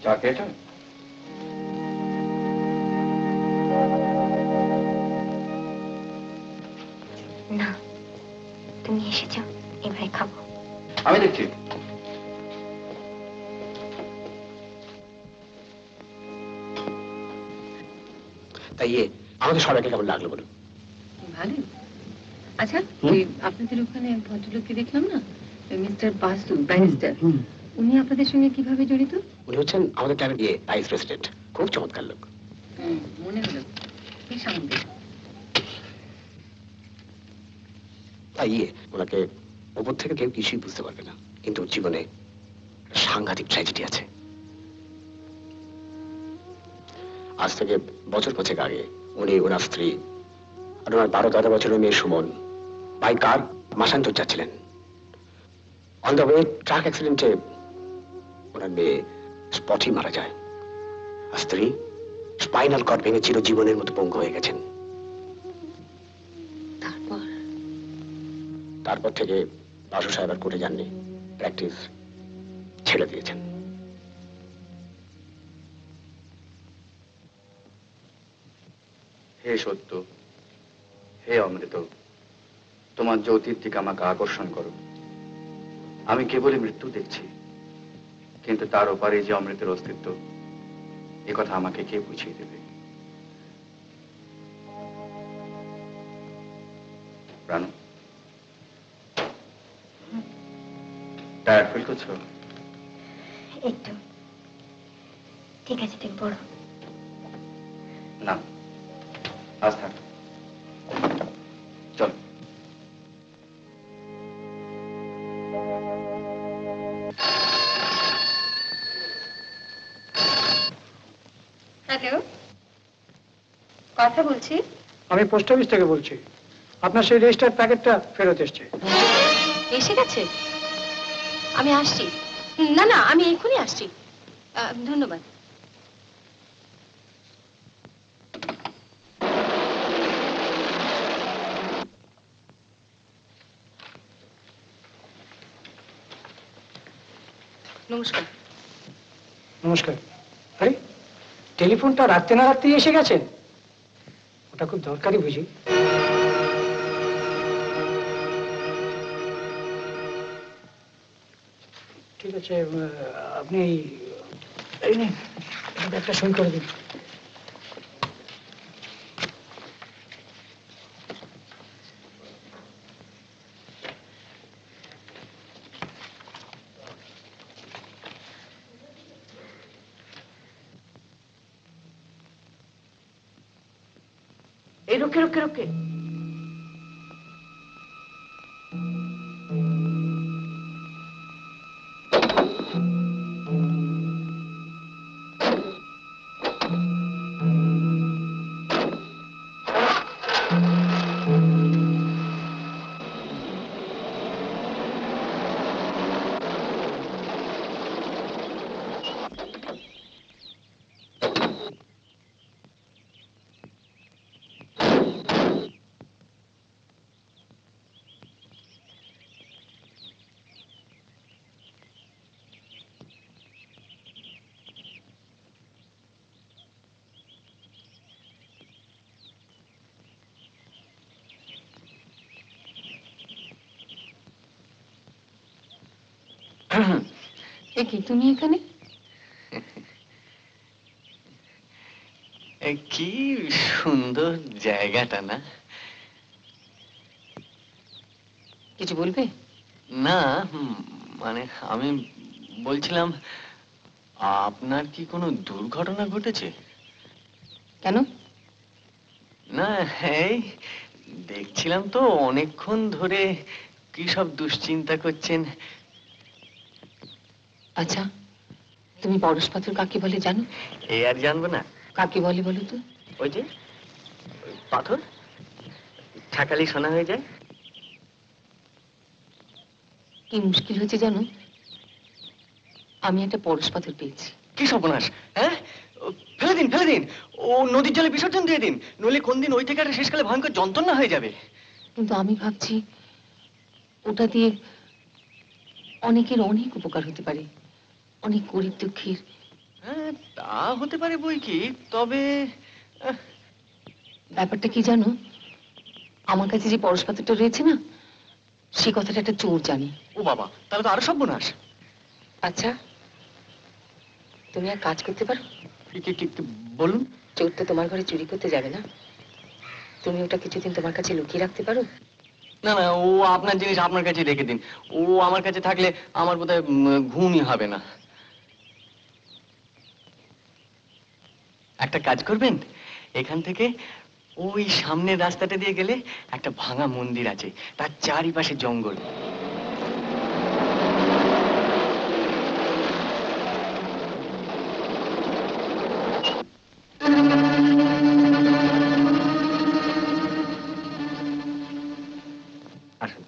চা খেয়েছো? না, তুমি এসেছো, এবারে খাবো। আমি দেখছি। তাই আমাদের সবাইকে কেমন লাগলো বলুন? ভালো। আচ্ছা, আপনাদের ওখানে ভদ্রলোককে দেখলাম না, মিস্টার বাসু, ব্যারিস্টার, উনি আপনাদের সঙ্গে কিভাবে জড়িত? উনি হচ্ছেন আমাদের ক্লাবের ভাইস প্রেসিডেন্ট, খুব চমৎকার লোক। মনে হলো বেশ আনন্দের। তাই ওনাকে উপর থেকে কেউ কিছুই বুঝতে পারবে না, কিন্তু জীবনে সাংঘাতিক ট্র্যাজেডি আছে। আজ থেকে বছর 5 আগে উনি, ওনার স্ত্রী আর ওনার 12-13 বছরের মেয়ে সুমন বাই কার মাসান্তর যাচ্ছিলেন। অন দ্য ওয়ে ট্রাক অ্যাক্সিডেন্টে ওনার মেয়ে স্পটই মারা যায়, আর স্ত্রী স্পাইনাল কর্ড ভেঙে চিরজীবনের মতো পঙ্গু হয়ে গেছেন। তারপর থেকে বাসু সাহেব আর কোর্টে যাননি, প্র্যাকটিস ছেড়ে দিয়েছেন। হে সত্য, হে অমৃত, তোমার যে অতীত দিকে আমাকে আকর্ষণ করো। আমি কেবলই মৃত্যু দেখছি, কিন্তু তার ওপারে যে অমৃতের অস্তিত্ব, এ কথা আমাকে কে বুঝিয়ে দেবে? রানু, টায়ার্ড ফিল করছো? একটু। ঠিক আছে, তুমি পড়ো। না, আজ থাক, চল। হ্যালো, কথা বলছি। আমি পোস্ট অফিস থেকে বলছি, আপনার সেই রেজিস্টার্ড প্যাকেটটা ফেরত এসছে। এসে গেছে? আমি আসছি। না না, আমি এক্ষুনি আসছি। ধন্যবাদ। নমস্কার। নমস্কার। আরে, টেলিফোনটা রাখতে না রাখতেই এসে গেছেন? ওটা খুব দরকারি বুঝি? ঠিক আছে, আপনি এই নিন, একটা সই করে দিন। এই রুকে রুকে রুকে। কি তুমি এখানে? কি সুন্দর জায়গাটা না? কিছু বলবে? না, মানে আমি বলছিলাম, আপনার কি কোনো দুর্ঘটনা ঘটেছে? কেন? না, এই দেখছিলাম তো অনেকক্ষণ ধরে কি সব দুশ্চিন্তা করছেন। আচ্ছা, তুমি পরশ পাথর কাকে বলে জানো? এই আর জানবো না? কাকে বলে বলো তো? ওই যে পাথর, ঠাকালি সোনা হয়ে যায়। কি মুশকিল হয়েছে জানো, আমি একটা পরশ পাথর পেয়েছি। কি সর্বনাশ! হ্যাঁ, ফেলে দিন ফেলে দিন, ও নদীর জলে বিসর্জন দিয়ে দিন, নইলে কোন দিন ওই থেকে একটা শেষকালে ভয়ঙ্কর যন্ত্রণা হয়ে যাবে। কিন্তু আমি ভাবছি ওটা দিয়ে অনেকের অনেক উপকার হতে পারে, অনেক গরিব দুঃখীর হ্যাঁ তা হতে পারে বই কি, তবে ব্যাপারটা কি জানো, আমার কাছে যে পরশপাত্রটা রয়েছে না, সে কথাটা একটা চোর জানে। ও বাবা, তাহলে তো আরো সর্বনাশ। আচ্ছা, তুমি এক কাজ করতে পারো? বলুন। চোর তো তোমার ঘরে চুরি করতে যাবে না, তুমি ওটা কিছুদিন তোমার কাছে লুকিয়ে রাখতে পারো। না না, ও আপনার জিনিস আপনার কাছে রেখে দিন। ও আমার কাছে থাকলে আমার বোধহয় ঘুমই হবে না। একটা কাজ করবেন, এখান থেকে ওই সামনের রাস্তাটা দিয়ে গেলে একটা ভাঙা মন্দির আছে, তার চারিপাশে জঙ্গল। আসুন।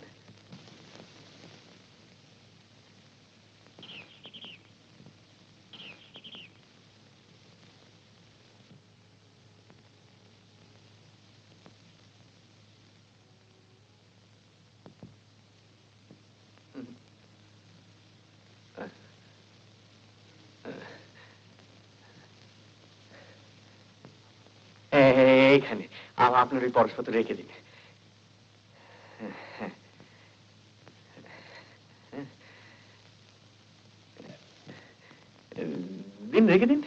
এইখানে আপনার ওই পরশপত্র রেখে দিন। দিন, রেখে দিন।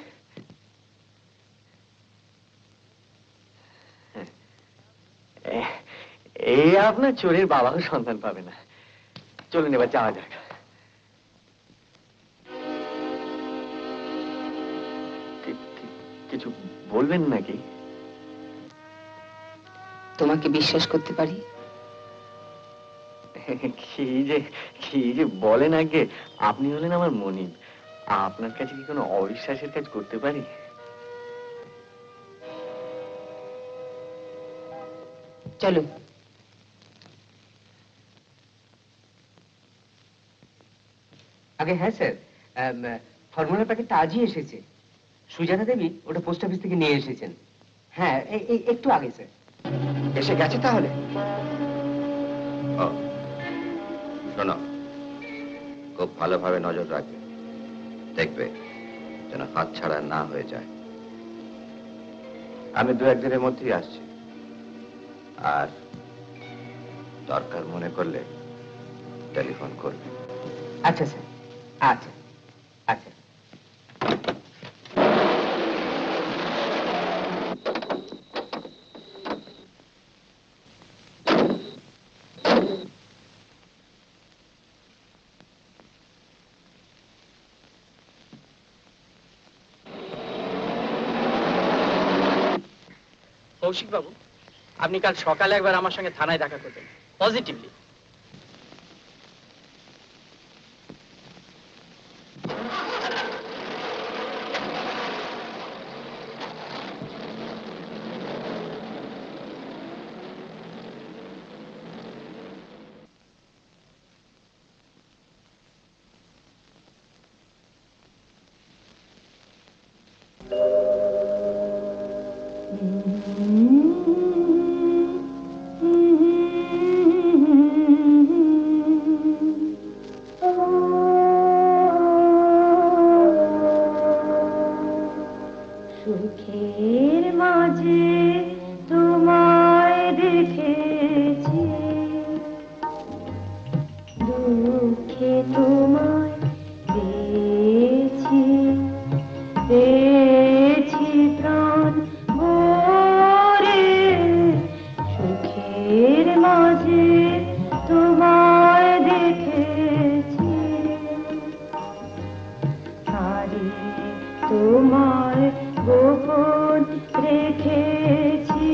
এই আপনার চোরের বাবাও সন্তান পাবে না। চলুন এবার যাওয়া যাক। কিছু বলবেন নাকি? তোমাকে বিশ্বাস করতে পারি? কি যে বলেন আগে, আপনি হলেন আমার মনিব। আপনার কাছে কি কোনো অবিশ্বাসের কাজ করতে পারি? চলো। আগে হ্যাঁ স্যার, ফর্মুলার প্যাকেটটা আজই এসেছে। সুজাতা দেবী ওটা পোস্ট অফিস থেকে নিয়ে এসেছেন। হ্যাঁ, একটু আগে স্যার। এসে গেছে তাহলে? শোনো, খুব ভালোভাবে নজর রাখবে, দেখবে যেন হাত ছাড়া না হয়ে যায়। আমি 2-1 দিনের মধ্যেই আসছি, আর দরকার মনে করলে টেলিফোন করবে। আচ্ছা স্যার, আচ্ছা আচ্ছা। কৌশিক বাবু, আপনি কাল সকালে একবার আমার সঙ্গে থানায় দেখা করবেন, পজিটিভলি। সুখের মাঝে তোমায় দেখেছি, দুঃখে তোমায় পেয়েছি, পেয়েছি প্রাণ ভরে। সুখের মাঝে তোমায় দেখেছি, হারিয়ে তোমায় গোপন রেখেছি।